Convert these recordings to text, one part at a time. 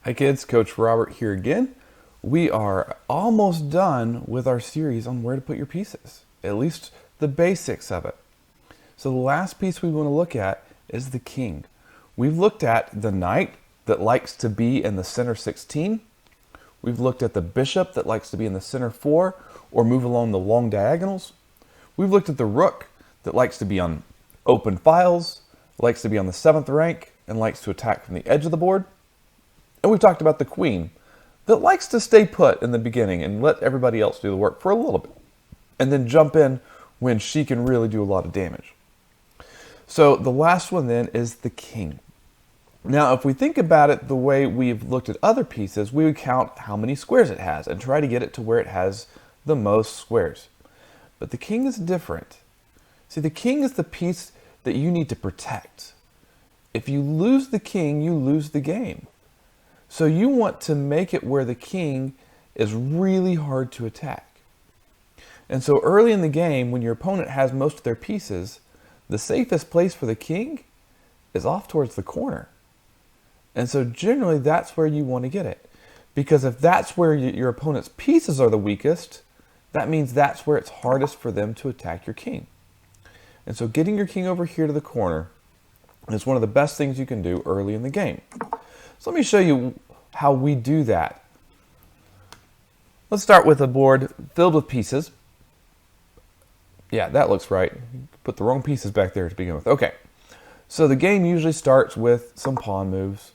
Hi kids, Coach Robert here again. We are almost done with our series on where to put your pieces, at least the basics of it. So the last piece we want to look at is the king. We've looked at the knight that likes to be in the center 16. We've looked at the bishop that likes to be in the center 4 or move along the long diagonals. We've looked at the rook that likes to be on open files, likes to be on the 7th rank, and likes to attack from the edge of the board. And we've talked about the queen that likes to stay put in the beginning and let everybody else do the work for a little bit and then jump in when she can really do a lot of damage. So the last one then is the king. Now, if we think about it the way we've looked at other pieces, we would count how many squares it has and try to get it to where it has the most squares. But the king is different. See, the king is the piece that you need to protect. If you lose the king, you lose the game. So you want to make it where the king is really hard to attack. And so early in the game, when your opponent has most of their pieces, the safest place for the king is off towards the corner. And so generally that's where you want to get it. Because if that's where your opponent's pieces are the weakest, that means that's where it's hardest for them to attack your king. And so getting your king over here to the corner is one of the best things you can do early in the game. So let me show you how we do that. Let's start with a board filled with pieces. Yeah, that looks right. Put the wrong pieces back there to begin with. Okay, so the game usually starts with some pawn moves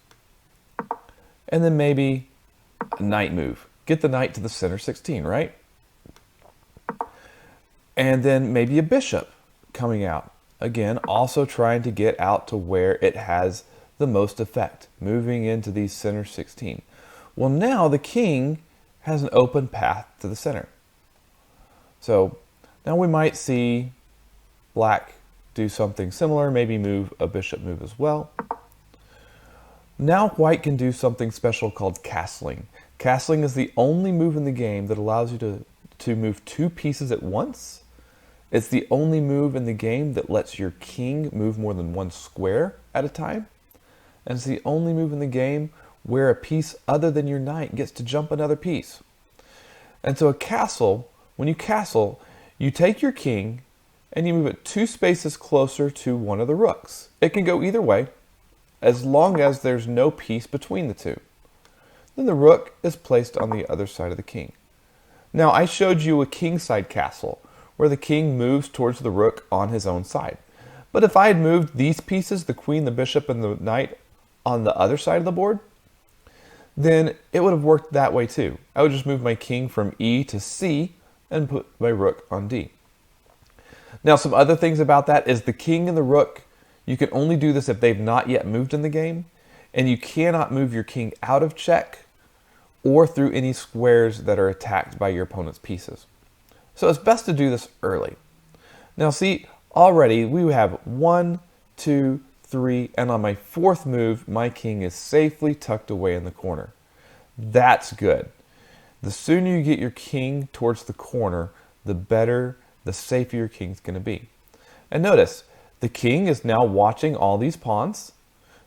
and then maybe a knight move. Get the knight to the center 16, right? And then maybe a bishop coming out. Again, also trying to get out to where it has the most effect, moving into these center 16. Well, now the king has an open path to the center. So now we might see black do something similar, maybe move a bishop move as well. Now white can do something special called castling. Castling is the only move in the game that allows you to move two pieces at once. It's the only move in the game that lets your king move more than one square at a time. And it's the only move in the game where a piece other than your knight gets to jump another piece. And so a castle, when you castle, you take your king and you move it 2 spaces closer to one of the rooks. It can go either way, as long as there's no piece between the two. Then the rook is placed on the other side of the king. Now, I showed you a kingside castle, where the king moves towards the rook on his own side. But if I had moved these pieces, the queen, the bishop, and the knight, on the other side of the board, then it would have worked that way too. I would just move my king from E to C and put my rook on D. Now, some other things about that is the king and the rook, you can only do this if they've not yet moved in the game, and you cannot move your king out of check or through any squares that are attacked by your opponent's pieces. So it's best to do this early. Now see, already we have 1, 2, 3, and on my 4th move, my king is safely tucked away in the corner. That's good. The sooner you get your king towards the corner, the better, the safer your king's going to be. And notice, the king is now watching all these pawns.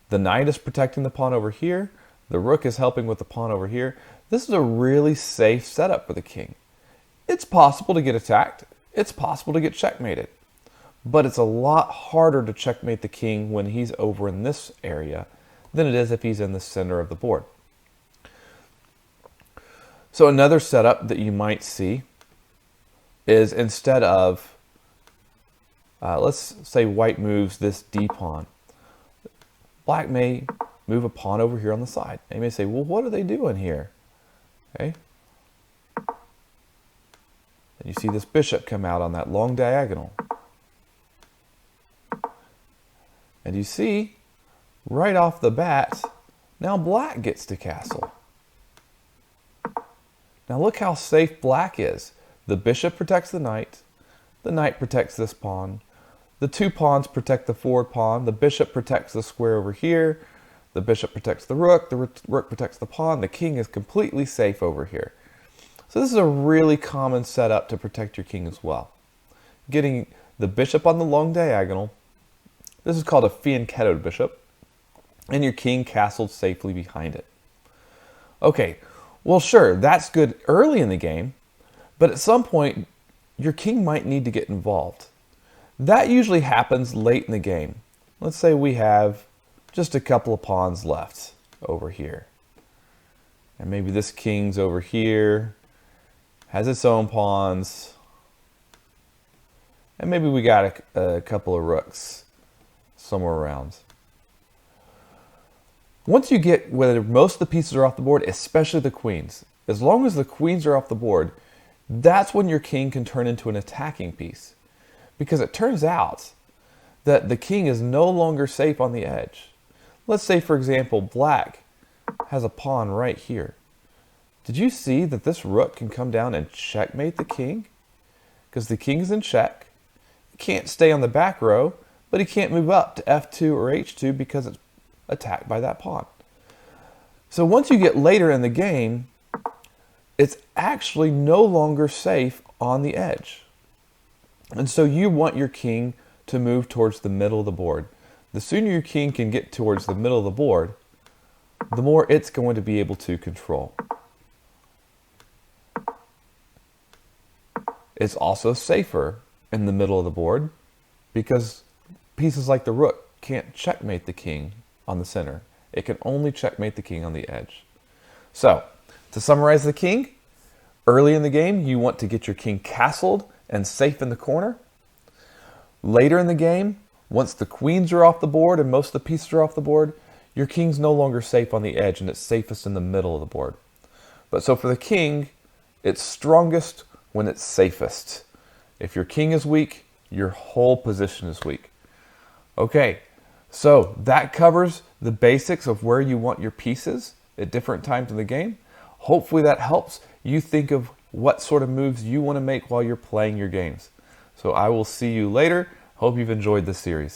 The knight is protecting the pawn over here. The rook is helping with the pawn over here. This is a really safe setup for the king. It's possible to get attacked. It's possible to get checkmated. But it's a lot harder to checkmate the king when he's over in this area than it is if he's in the center of the board. So another setup that you might see is instead of, let's say white moves this D pawn, black may move a pawn over here on the side. And you may say, well, what are they doing here? Okay. And you see this bishop come out on that long diagonal. And you see, right off the bat, now black gets to castle. Now look how safe black is. The bishop protects the knight protects this pawn, the 2 pawns protect the forward pawn, the bishop protects the square over here, the bishop protects the rook protects the pawn, the king is completely safe over here. So this is a really common setup to protect your king as well. Getting the bishop on the long diagonal. This is called a fianchettoed bishop. and your king castled safely behind it. Okay, well, sure, that's good early in the game, but at some point, your king might need to get involved. That usually happens late in the game. Let's say we have just a couple of pawns left over here. And maybe this king's over here, has its own pawns. And maybe we got a couple of rooks somewhere around. Once you get whether most of the pieces are off the board, especially the queens, as long as the queens are off the board, that's when your king can turn into an attacking piece. Because it turns out that the king is no longer safe on the edge. Let's say, for example, black has a pawn right here. Did you see that this rook can come down and checkmate the king? Because the king is in check. He can't stay on the back row, but he can't move up to f2 or h2 because it's attacked by that pawn. So once you get later in the game, it's actually no longer safe on the edge. And so you want your king to move towards the middle of the board. The sooner your king can get towards the middle of the board, the more it's going to be able to control. It's also safer in the middle of the board because pieces like the rook can't checkmate the king on the center. It can only checkmate the king on the edge. So, to summarize the king, early in the game, you want to get your king castled and safe in the corner. Later in the game, once the queens are off the board and most of the pieces are off the board, your king's no longer safe on the edge and it's safest in the middle of the board. But so for the king, it's strongest when it's safest. If your king is weak, your whole position is weak. Okay, so that covers the basics of where you want your pieces at different times in the game. Hopefully that helps you think of what sort of moves you want to make while you're playing your games. So I will see you later. Hope you've enjoyed this series.